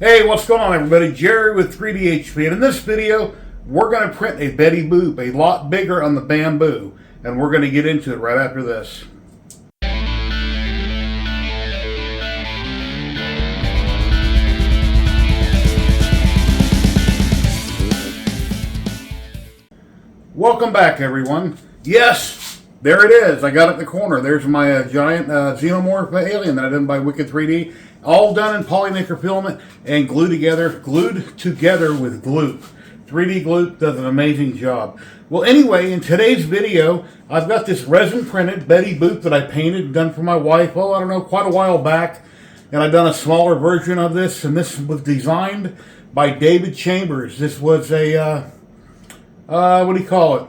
Hey, what's going on everybody? Jerry with 3DHP, and in this video we're going to print a Betty Boop a lot bigger on the Bambu, and we're going to get into it right after this. Welcome back everyone. Yes, there it is. I got it in the corner. There's my giant xenomorph alien that I did by Wicked 3D. All done in polymaker filament and glued together with glue. 3D glue does an amazing job. Well, anyway, in today's video, I've got this resin printed Betty Boop that I painted and done for my wife, I don't know, quite a while back. And I've done a smaller version of this, and this was designed by David Chambers. This was a, what do you call it?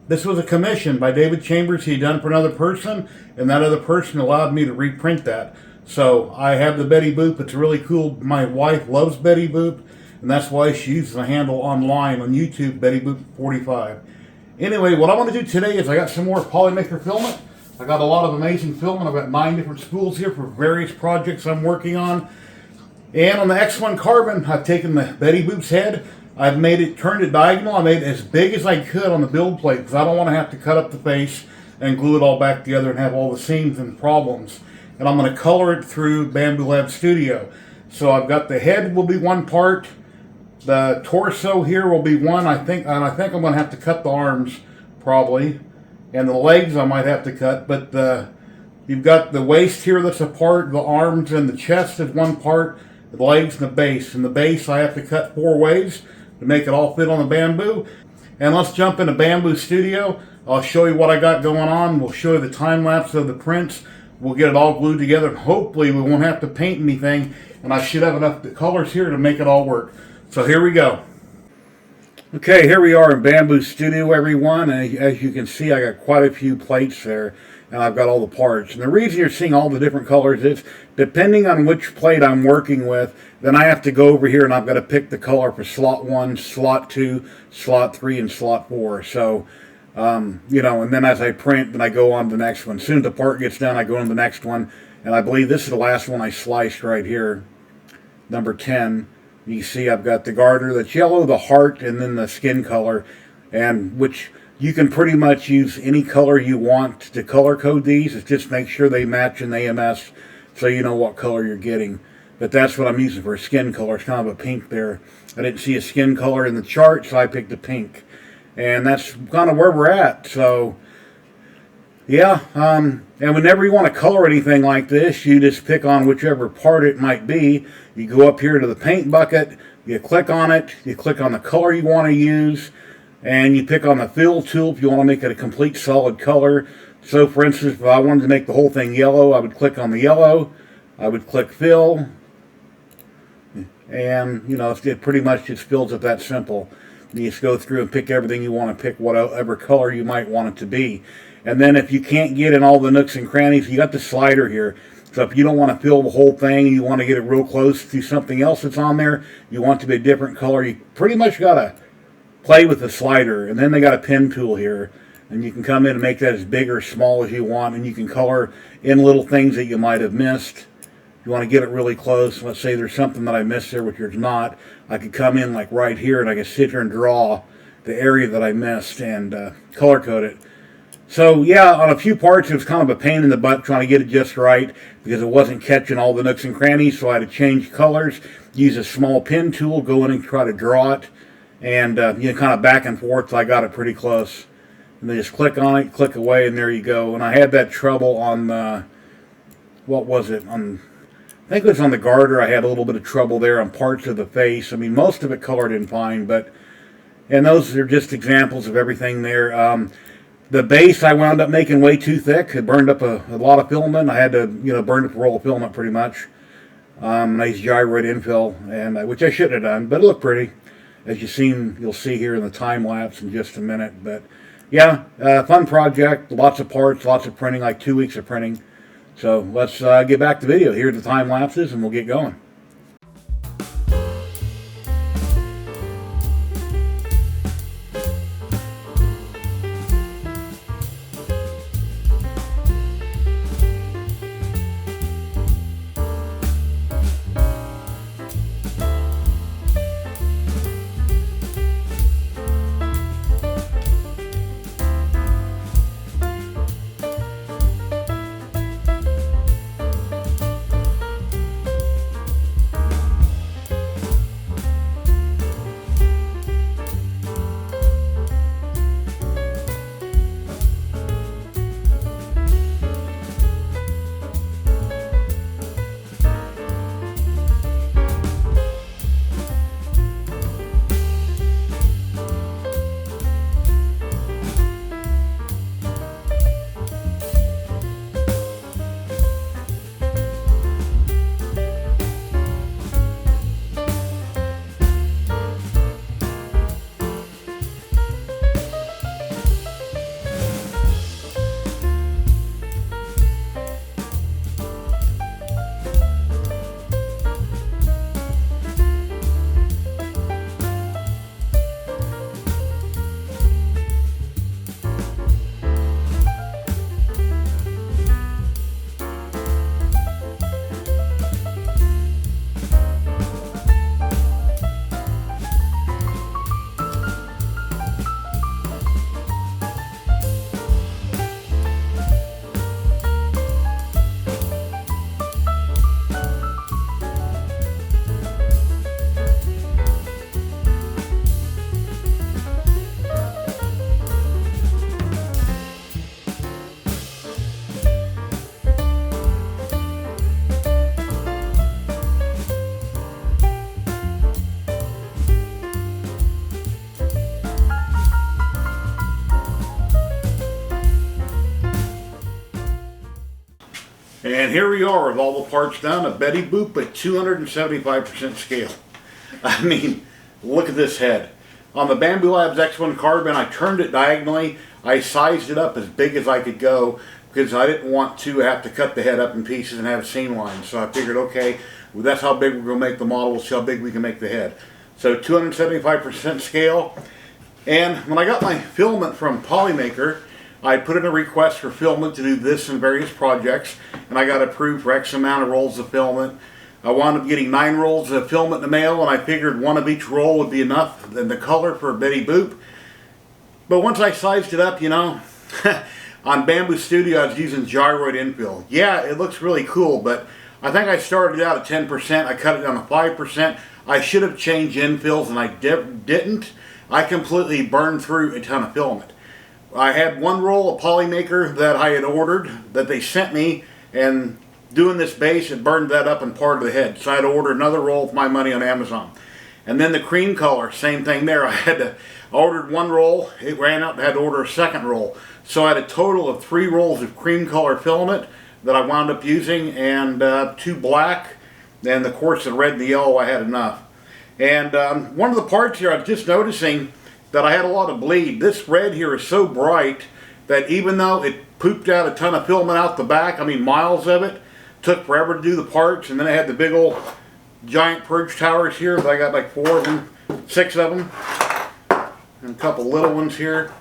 This was a commission by David Chambers. He'd done it for another person, and that other person allowed me to reprint that. So I have the Betty Boop. It's really cool. My wife loves Betty Boop, and that's why she uses the handle online on YouTube, Betty Boop 45. Anyway, what I want to do today is I got some more polymaker filament. I got a lot of amazing filament. I've got 9 different spools here for various projects I'm working on. And on the X1 carbon, I've taken the Betty Boop's head. I've made it, turned it diagonal. I made it as big as I could on the build plate because I don't want to have to cut up the face and glue it all back together and have all the seams and problems. And I'm going to color it through Bambu Lab Studio. So I've got the head will be one part, the torso here will be one, I think I'm going to have to cut the arms probably, and the legs I might have to cut, but you've got the waist here that's a part, the arms and the chest is one part, the legs and the base. And the base I have to cut 4 ways to make it all fit on the Bambu. And let's jump into Bambu Studio. I'll show you what I got going on. We'll show you the time lapse of the prints. We'll get it all glued together, and hopefully we won't have to paint anything, and I should have enough colors here to make it all work. So here we go. Okay, here we are in Bambu Studio, everyone. As you can see, I got quite a few plates there, and I've got all the parts. And the reason you're seeing all the different colors is, depending on which plate I'm working with, then I have to go over here and I've got to pick the color for slot 1, slot 2, slot 3, and slot 4. So, you know, and then as I print, then I go on to the next one. As soon as the part gets done, I go on to the next one. And I believe this is the last one I sliced right here, number 10. You see I've got the garter that's yellow, the heart, and then the skin color, and which you can pretty much use any color you want to color code these. It's just make sure they match in the AMS so you know what color you're getting. But that's what I'm using for a skin color. It's kind of a pink there. I didn't see a skin color in the chart, so I picked a pink. And that's kind of where we're at. So, yeah. And whenever you want to color anything like this, you just pick on whichever part it might be. You go up here to the paint bucket, you click on it, you click on the color you want to use, and you pick on the fill tool if you want to make it a complete solid color. So, for instance, if I wanted to make the whole thing yellow, I would click on the yellow, I would click fill, and, you know, it pretty much just fills it that simple. You just go through and pick everything you want to pick, whatever color you might want it to be. And then if you can't get in all the nooks and crannies, you got the slider here. So if you don't want to fill the whole thing and you want to get it real close to something else that's on there, you want it to be a different color, you pretty much got to play with the slider. And then they got a pen tool here. And you can come in and make that as big or small as you want. And you can color in little things that you might have missed. If you want to get it really close, let's say there's something that I missed there, which there's not, I could come in like right here and I could sit here and draw the area that I missed and color code it. So yeah, on a few parts it was kind of a pain in the butt trying to get it just right because it wasn't catching all the nooks and crannies, so I had to change colors, use a small pen tool, go in and try to draw it, and you know, kind of back and forth till I got it pretty close. And then just click on it, click away, and there you go. And I had that trouble on what was it, I think it was on the garter. I had a little bit of trouble there on parts of the face. I mean, most of it colored in fine, and those are just examples of everything there. The base I wound up making way too thick. It burned up a lot of filament. I had to, you know, burn up a roll of filament pretty much. Nice gyroid infill, and which I shouldn't have done, but it looked pretty. As you'll see here in the time lapse in just a minute. But yeah, fun project. Lots of parts, lots of printing, like 2 weeks of printing. So let's get back to the video. Here are the time lapses and we'll get going. here we are with all the parts done, a Betty Boop at 275% scale. I mean, look at this head. On the Bambu Labs X1 carbon, I turned it diagonally. I sized it up as big as I could go because I didn't want to have to cut the head up in pieces and have a seam line. So I figured, okay, well, that's how big we're going to make the model. We'll see how big we can make the head. So 275% scale. And when I got my filament from Polymaker, I put in a request for filament to do this in various projects, and I got approved for X amount of rolls of filament. I wound up getting 9 rolls of filament in the mail, and I figured one of each roll would be enough in the color for Betty Boop. But once I sized it up, you know, on Bambu Studio I was using gyroid infill. Yeah, it looks really cool, but I think I started out at 10%. I cut it down to 5%. I should have changed infills, and I didn't. I completely burned through a ton of filament. I had one roll of Polymaker that I had ordered that they sent me, and doing this base, it burned that up in part of the head. So I had to order another roll with my money on Amazon. And then the cream color, same thing there. I ordered one roll, it ran out, I had to order a second roll. So I had a total of 3 rolls of cream color filament that I wound up using, and 2 black, and of course the red and the yellow I had enough. And one of the parts here, I was just noticing that I had a lot of bleed. This red here is so bright that even though it pooped out a ton of filament out the back, I mean miles of it, took forever to do the parts, and then I had the big old giant purge towers here, but I got like 4 of them, 6 of them, and a couple little ones here.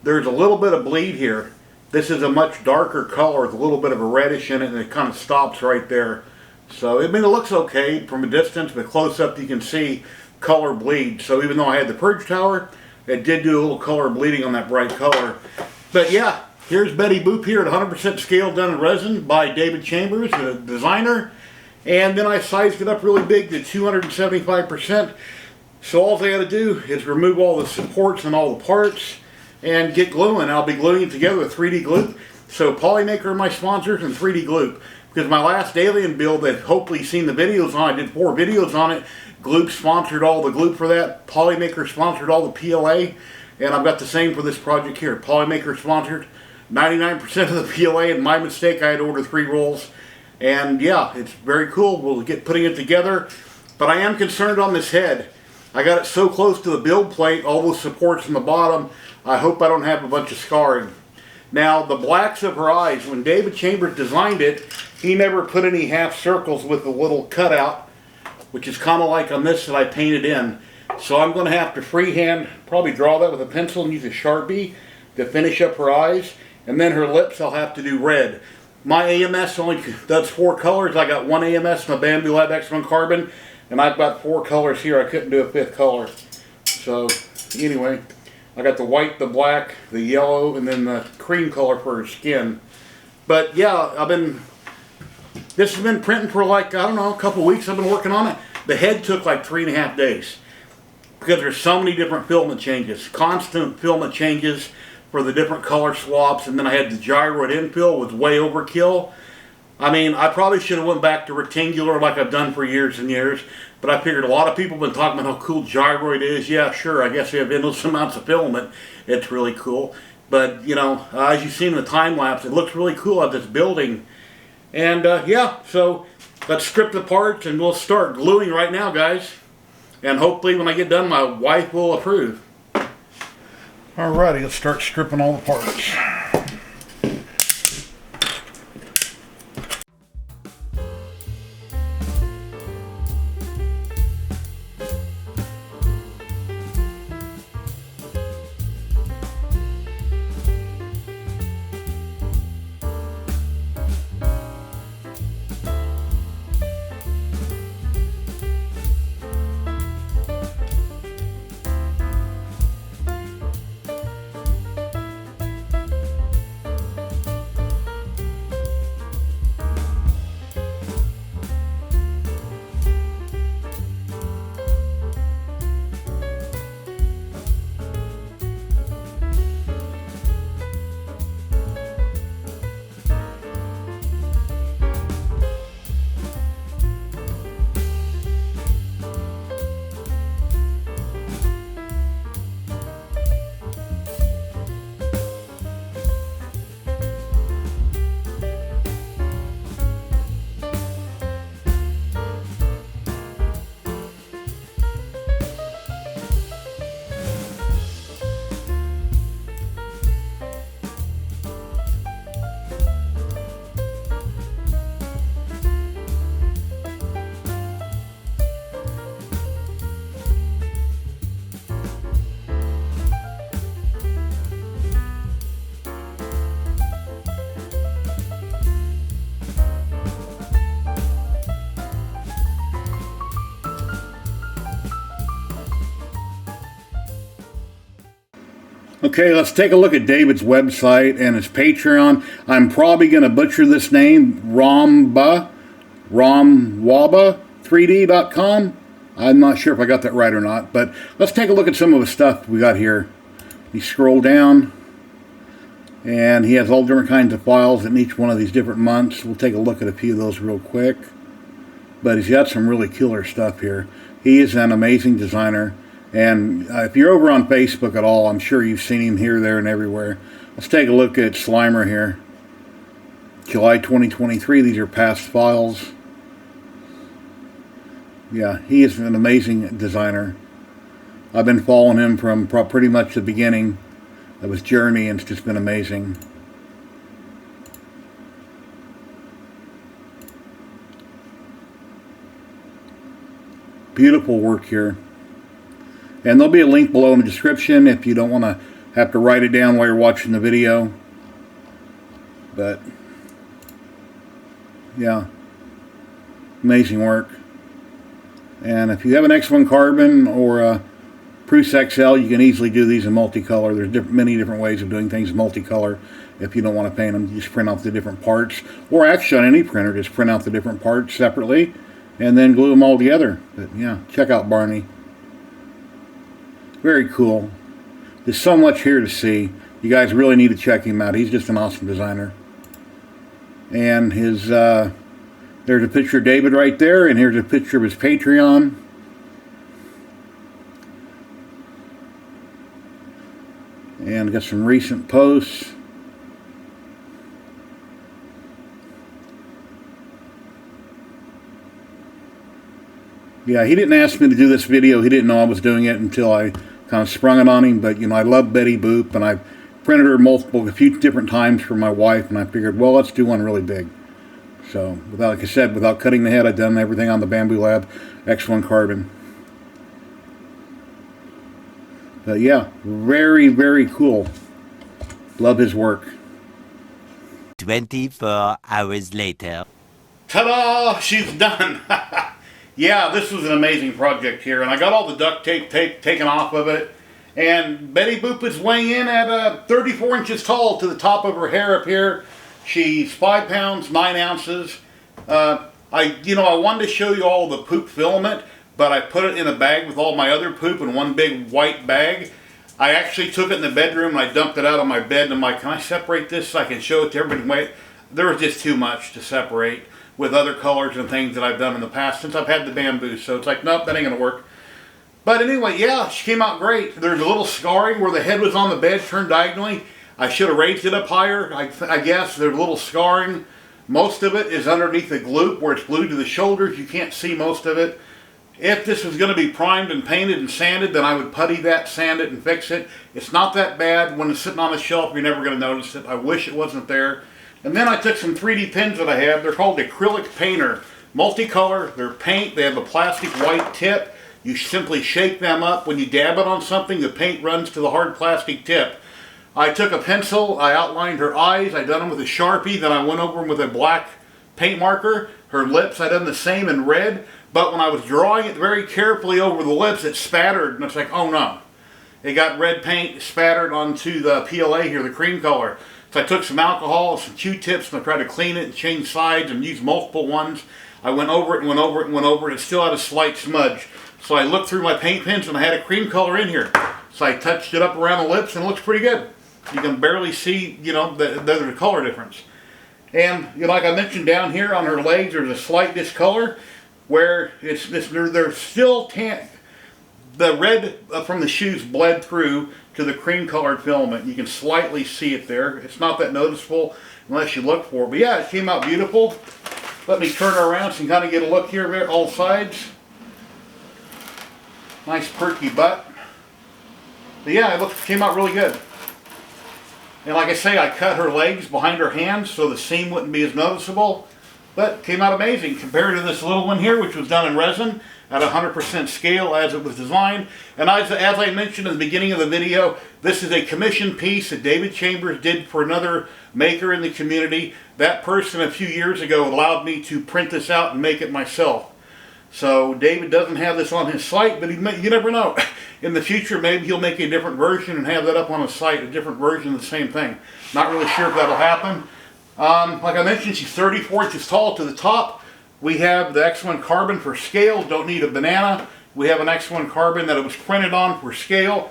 There's a little bit of bleed here. This is a much darker color with a little bit of a reddish in it, and it kind of stops right there. So, I mean, it looks okay from a distance, but close up you can see color bleed. So even though I had the purge tower, it did do a little color bleeding on that bright color. But yeah, here's Betty Boop here at 100% scale done in resin by David Chambers, the designer. And then I sized it up really big to 275%. So all I got to do is remove all the supports and all the parts and get gluing. I'll be gluing it together with 3D glue. So Polymaker are my sponsors, and 3D glue. Because my last alien build that hopefully you've seen the videos on, I did 4 videos on it. Gloop sponsored all the glue for that. Polymaker sponsored all the PLA. And I've got the same for this project here. Polymaker sponsored 99% of the PLA, and my mistake, I had to order 3 rolls. And yeah, it's very cool. We'll get putting it together. But I am concerned on this head. I got it so close to the build plate, all those supports from the bottom. I hope I don't have a bunch of scarring. Now, the blacks of her eyes, when David Chambers designed it, he never put any half circles with a little cutout, which is kind of like on this that I painted in. So I'm going to have to freehand probably draw that with a pencil and use a Sharpie to finish up her eyes. And then her lips I'll have to do red. My AMS only does 4 colors. I got 1 AMS in the Bambu Lab X1 carbon, and I've got 4 colors here. I couldn't do a 5th color. So anyway, I got the white, the black, the yellow, and then the cream color for her skin. But yeah, this has been printing for like, I don't know, a couple weeks I've been working on it. The head took like 3.5 days because there's so many different filament changes, constant filament changes for the different color swaps, and then I had the gyroid infill was way overkill. I mean, I probably should have went back to rectangular like I've done for years and years, but I figured a lot of people have been talking about how cool gyroid is. Yeah, sure, I guess they have endless amounts of filament. It's really cool. But, you know, as you've seen in the time lapse, it looks really cool at this building. And yeah, so let's strip the parts and we'll start gluing right now, guys. And hopefully when I get done, my wife will approve. Alrighty, let's start stripping all the parts. Okay, let's take a look at David's website and his Patreon. I'm probably going to butcher this name, Romwaba3D.com. I'm not sure if I got that right or not, but let's take a look at some of the stuff we got here. You scroll down, and he has all different kinds of files in each one of these different months. We'll take a look at a few of those real quick. But he's got some really killer stuff here. He is an amazing designer. And if you're over on Facebook at all, I'm sure you've seen him here, there, and everywhere. Let's take a look at Slimer here. July 2023. These are past files. Yeah, he is an amazing designer. I've been following him from pretty much the beginning of his journey, and it's just been amazing. Beautiful work here. And there'll be a link below in the description if you don't want to have to write it down while you're watching the video. But, yeah, amazing work. And if you have an X1 carbon or a Prusa XL, you can easily do these in multicolor. There's many different ways of doing things multicolor. If you don't want to paint them, you just print out the different parts. Or actually on any printer, just print out the different parts separately and then glue them all together. But yeah, check out Barney. Very cool. There's so much here to see. You guys really need to check him out. He's just an awesome designer. And his, there's a picture of David right there, and here's a picture of his Patreon. And got some recent posts. Yeah, he didn't ask me to do this video. He didn't know I was doing it until I kind of sprung it on him. But, you know, I love Betty Boop, and I printed her a few different times for my wife, and I figured, well, let's do one really big. So, like I said, without cutting the head, I've done everything on the Bambu Lab X1 carbon. But yeah, very, very cool. Love his work. 24 hours later. Ta-da! She's done! Yeah, this was an amazing project here, and I got all the duct tape taken off of it. And Betty Boop is weighing in at 34 inches tall to the top of her hair up here. She's 5 pounds, 9 ounces. I wanted to show you all the poop filament, but I put it in a bag with all my other poop in one big white bag. I actually took it in the bedroom and I dumped it out on my bed, and I'm like, can I separate this so I can show it to everybody? There was just too much to separate with other colors and things that I've done in the past since I've had the Bambu. So it's like, nope, that ain't gonna work. But anyway, yeah, she came out great. There's a little scarring where the head was on the bed, turned diagonally. I should have raised it up higher. I guess there's a little scarring. Most of it is underneath the gloop where it's glued to the shoulders. You can't see most of it. If this was going to be primed and painted and sanded, then I would putty that, sand it, and fix it. It's not that bad. When it's sitting on the shelf, you're never going to notice it. I wish it wasn't there. And then I took some 3D pins that I have. They're called acrylic painter. Multicolor. They're paint. They have a plastic white tip. You simply shake them up. When you dab it on something, the paint runs to the hard plastic tip. I took a pencil. I outlined her eyes. I done them with a Sharpie. Then I went over them with a black paint marker. Her lips, I done the same in red. But when I was drawing it very carefully over the lips, it spattered. And it's like, oh no. It got red paint spattered onto the PLA here, the cream color. So I took some alcohol, some Q-tips, and I tried to clean it and change sides and use multiple ones. I went over it and went over it and went over it. It still had a slight smudge. So I looked through my paint pens and I had a cream color in here. So I touched it up around the lips and it looks pretty good. You can barely see, the color difference. And like I mentioned down here on her legs, there's a slight discolor where they're still tan. The red from the shoes bled through to the cream colored filament. You can slightly see it there. It's not that noticeable unless you look for it. But yeah, it came out beautiful. Let me turn her around so you can kind of get a look here, all sides. Nice perky butt. But yeah, it came out really good. And like I say, I cut her legs behind her hands so the seam wouldn't be as noticeable. But it came out amazing compared to this little one here, which was done in resin at 100% scale as it was designed. And as I mentioned in the beginning of the video, this is a commission piece that David Chambers did for another maker in the community. That person a few years ago allowed me to print this out and make it myself. So David doesn't have this on his site, but you never know. In the future, maybe he'll make a different version and have that up on his site, a different version of the same thing. Not really sure if that'll happen. Like I mentioned, she's 34 inches tall to the top. We have the X1 carbon for scale, don't need a banana. We have an X1 carbon that it was printed on for scale.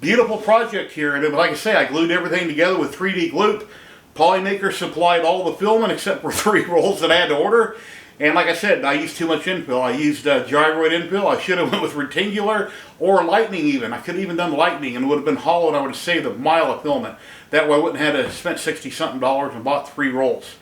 Beautiful project here, and like I say, I glued everything together with 3D glue. Polymaker supplied all the filament except for 3 rolls that I had to order. And like I said, I used too much infill. I used gyroid infill. I should have went with rectangular or lightning even. I could have even done lightning and it would have been hollow and I would have saved a mile of filament. That way I wouldn't have had to spend $60-something and bought 3 rolls.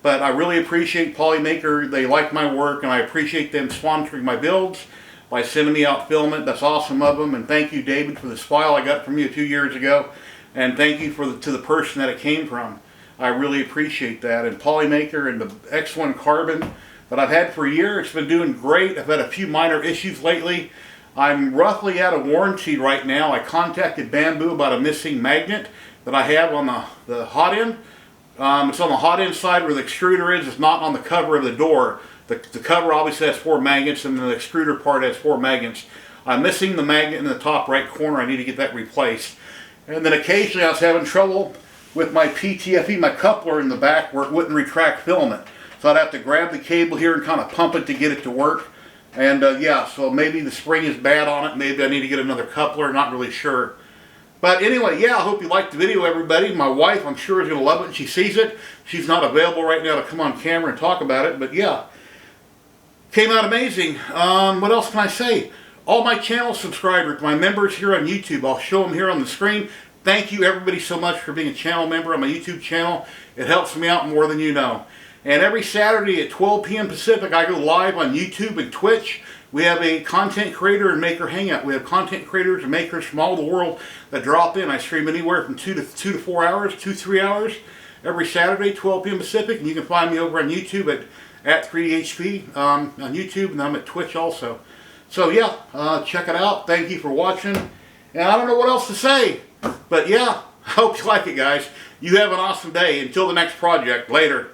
But I really appreciate Polymaker. They like my work and I appreciate them sponsoring my builds by sending me out filament. That's awesome of them. And thank you, David, for this file I got from you 2 years ago. And thank you to the person that it came from. I really appreciate that. And Polymaker and the X1 carbon that I've had for a year, it's been doing great. I've had a few minor issues lately. I'm roughly out of warranty right now. I contacted Bambu about a missing magnet that I have on the hot end. It's on the hot end side where the extruder is. It's not on the cover of the door. The cover obviously has 4 magnets and the extruder part has 4 magnets. I'm missing the magnet in the top right corner. I need to get that replaced. And then occasionally I was having trouble with my PTFE, my coupler in the back where it wouldn't retract filament. So I'd have to grab the cable here and kind of pump it to get it to work. And yeah, so maybe the spring is bad on it. Maybe I need to get another coupler, not really sure. But anyway, yeah, I hope you liked the video, everybody. My wife, I'm sure, is going to love it when she sees it. She's not available right now to come on camera and talk about it, but yeah. Came out amazing. What else can I say? All my channel subscribers, my members here on YouTube, I'll show them here on the screen. Thank you, everybody, so much for being a channel member on my YouTube channel. It helps me out more than you know. And every Saturday at 12 p.m. Pacific, I go live on YouTube and Twitch. We have a content creator and maker hangout. We have content creators and makers from all the world that drop in. I stream anywhere from 2 to 4 hours, 2-3 hours every Saturday, 12 p.m. Pacific. And you can find me over on YouTube at 3HP on YouTube, and I'm at Twitch also. So yeah, check it out. Thank you for watching. And I don't know what else to say, but yeah, I hope you like it, guys. You have an awesome day. Until the next project. Later.